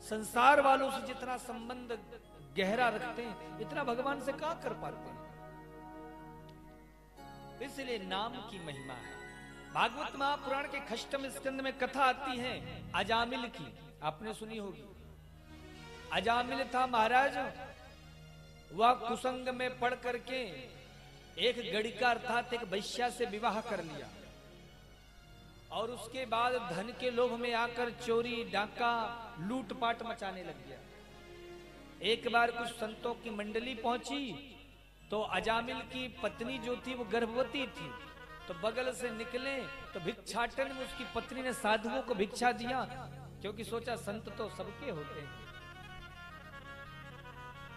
संसार वालों से जितना संबंध गहरा रखते हैं इतना भगवान से कहां कर पाते हैं। इसलिए नाम की महिमा है। भागवत महापुराण के खष्टम स्कंद में कथा आती है अजामिल की, आपने सुनी होगी। अजामिल था महाराज, वह कुसंग में पड़ करके एक गणिका अर्थात एक वैश्या से विवाह कर लिया और उसके बाद धन के लोभ में आकर चोरी डाका लूटपाट मचाने लग गया। एक बार कुछ संतों की मंडली पहुंची तो अजामिल की पत्नी जो थी वो गर्भवती थी, तो बगल से निकले तो भिक्षाटन में उसकी पत्नी ने साधुओं को भिक्षा दिया, क्योंकि सोचा संत तो सबके होते हैं।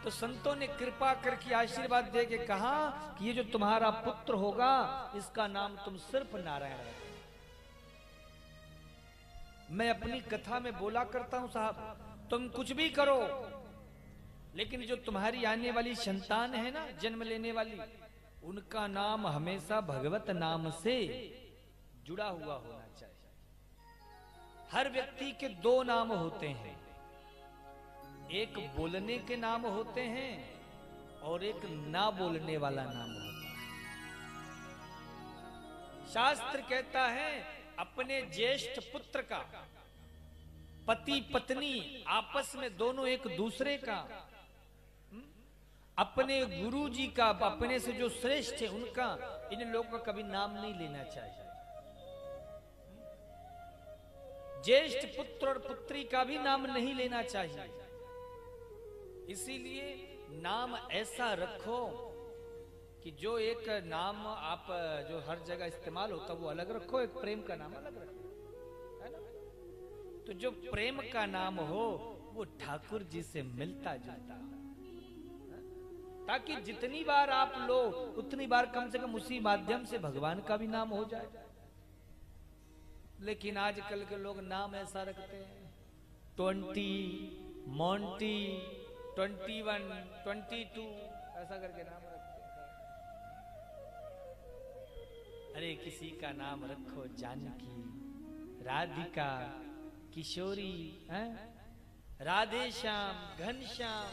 तो संतों ने कृपा करके आशीर्वाद दे के कहा कि ये जो तुम्हारा पुत्र होगा इसका नाम तुम सिर्फ नारायण रखो। मैं अपनी कथा में बोला करता हूं साहब, तुम कुछ भी करो लेकिन जो तुम्हारी आने वाली संतान है ना, जन्म लेने वाली, उनका नाम हमेशा भगवत नाम से जुड़ा हुआ होना चाहिए। हर व्यक्ति के दो नाम होते हैं, एक बोलने के नाम होते हैं और एक ना बोलने वाला नाम होता है। शास्त्र कहता है अपने ज्येष्ठ पुत्र का, पति पत्नी आपस में दोनों एक दूसरे का, अपने गुरु जी का, अपने से जो श्रेष्ठ है उनका, इन लोगों का कभी नाम नहीं लेना चाहिए। ज्येष्ठ पुत्र और पुत्री का भी नाम नहीं लेना चाहिए। इसीलिए नाम ऐसा रखो कि जो एक नाम आप जो हर जगह इस्तेमाल होता वो अलग रखो, एक प्रेम का नाम अलग रखो, है ना। तो जो प्रेम का नाम हो वो ठाकुर जी से मिलता जुलता हो, ताकि जितनी बार आप लो उतनी बार कम से कम उसी माध्यम से भगवान का भी नाम हो जाए। लेकिन आजकल के लोग नाम ऐसा रखते हैं 20, मोंटी, 21, 22 ऐसा करके नाम रखते हैं। अरे किसी का नाम रखो जानकी, राधिका, किशोरी, राधे श्याम, घनश्याम,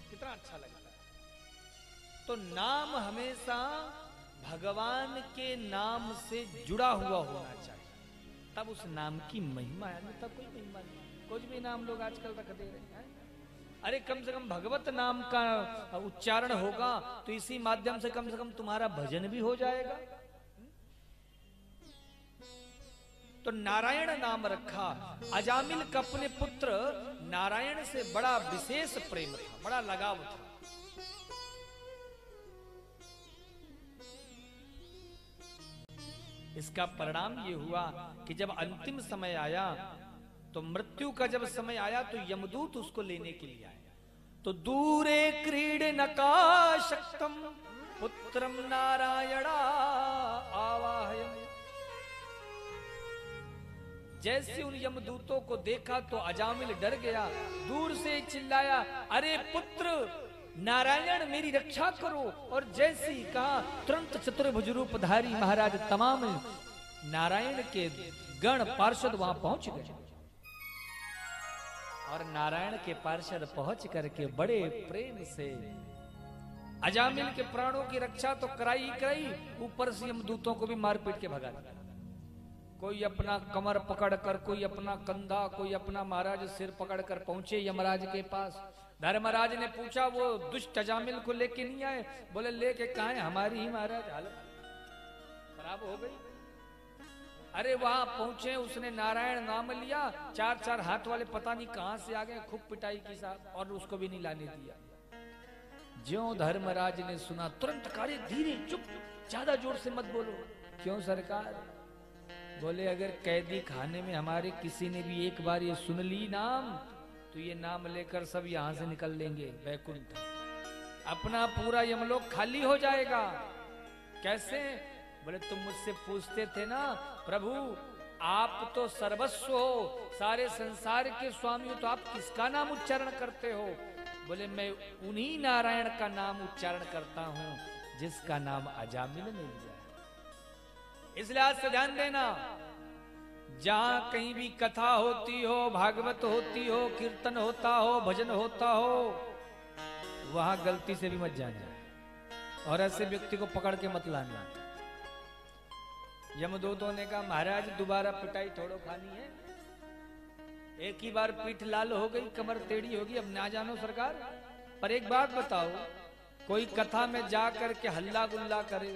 कितना अच्छा लगता है। तो नाम हमेशा भगवान के नाम से जुड़ा हुआ होना चाहिए, तब उस नाम की महिमा है, अन्यथा कोई महिमा नहीं। कुछ भी नाम लोग आजकल रख दे रहे हैं। अरे कम से कम भगवत नाम का उच्चारण होगा तो इसी माध्यम से कम तुम्हारा भजन भी हो जाएगा। तो नारायण नाम रखा। अजामिल का अपने पुत्र नारायण से बड़ा विशेष प्रेम था, बड़ा लगाव था। इसका परिणाम ये हुआ कि जब अंतिम समय आया, तो मृत्यु का जब समय आया तो यमदूत उसको लेने के लिए आया। तो दूरे क्रीडनकाशक्तम पुत्रम नारायणा आवाहयम्। जैसे उन यमदूतों को देखा तो अजामिल डर गया, दूर से चिल्लाया, अरे पुत्र नारायण मेरी रक्षा करो। और जैसे ही कहा तुरंत चतुर्भुज रूपधारी महाराज तमाम नारायण के गण पार्षद वहां पहुंच गए। और नारायण के पार्षद पहुंच करके बड़े प्रेम से अजामिल के प्राणों की रक्षा तो कराई ही कराई, ऊपर से यमदूतों को भी मार पीट के भगा दिया। कोई अपना कमर पकड़कर, कोई अपना कंधा, कोई अपना महाराज सिर पकड़कर पहुंचे यमराज के पास। धर्मराज ने पूछा वो दुष्ट अजामिल को लेके नहीं आए? बोले लेके कहा है, हमारी ही महाराज हालत खराब हो गई। अरे वहां पहुंचे, उसने नारायण नाम लिया, 4 हाथ वाले पता नहीं कहां से आ गए, खूब पिटाई की साहब, और उसको भी नहीं लाने दिया। ज्यों धर्मराज ने सुना तुरंत कार्य, धीरे चुप, ज्यादा जोर से मत बोलो। क्यों सरकार? बोले अगर कैदी खाने में हमारे किसी ने भी एक बार ये सुन ली नाम, तो ये नाम लेकर सब यहां से निकल लेंगे वैकुंठ, अपना पूरा यमलोक खाली हो जाएगा। कैसे? बोले तुम मुझसे पूछते थे ना प्रभु आप तो सर्वस्व हो, सारे संसार के स्वामी हो, तो आप किसका नाम उच्चारण करते हो? बोले मैं उन्हीं नारायण का नाम उच्चारण करता हूं जिसका नाम अजामिल ने लिया। इसलिए आज से ध्यान देना, जहां कहीं भी कथा होती हो, भागवत होती हो, कीर्तन होता हो, भजन होता हो, वहां गलती से भी मत जाना और ऐसे व्यक्ति को पकड़ के मत लाना। यमदूतों ने कहा महाराज दोबारा पिटाई थोड़ो खानी है, एक ही बार पीठ लाल हो गई, कमर टेढ़ी होगी, अब ना जानो सरकार। पर एक बात बताओ, कोई कथा में जा करके हल्ला गुल्ला करे,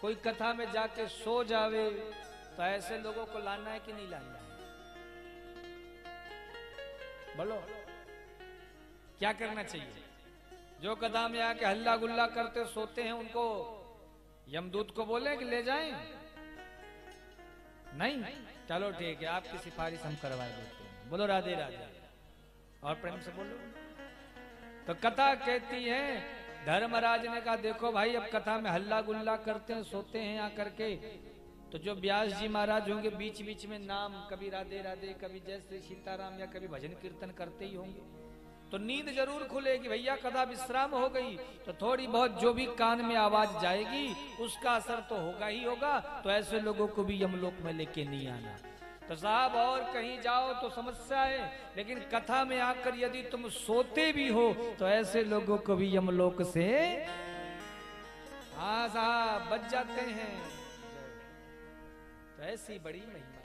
कोई कथा में जाके सो जावे, तो ऐसे लोगों को लाना है कि नहीं लाना है? बोलो क्या करना चाहिए? जो कथा में आके हल्ला गुल्ला करते सोते हैं उनको यमदूत को बोले कि ले जाएं? नहीं, चलो ठीक है, आपकी सिफारिश हम करवा देते हैं। बोलो राधे राधे और प्रेम से बोलो। तो कथा कहती है, धर्मराज ने कहा देखो भाई, अब कथा में हल्ला गुल्ला करते हैं, सोते हैं आकर के, तो जो व्यास जी महाराज होंगे बीच बीच में नाम, कभी राधे राधे, कभी जय श्री सीताराम, या कभी भजन कीर्तन करते ही होंगे, तो नींद जरूर खुलेगी भैया। कथा विश्राम हो गई तो थोड़ी बहुत जो भी कान में आवाज जाएगी उसका असर तो होगा ही होगा। तो ऐसे लोगों को भी यमलोक में लेके नहीं आना। तो साहब और कहीं जाओ तो समस्या है, लेकिन कथा में आकर यदि तुम सोते भी हो तो ऐसे लोगों को भी यमलोक से हाँ साहब बच जाते हैं। तो ऐसी बड़ी महिमा।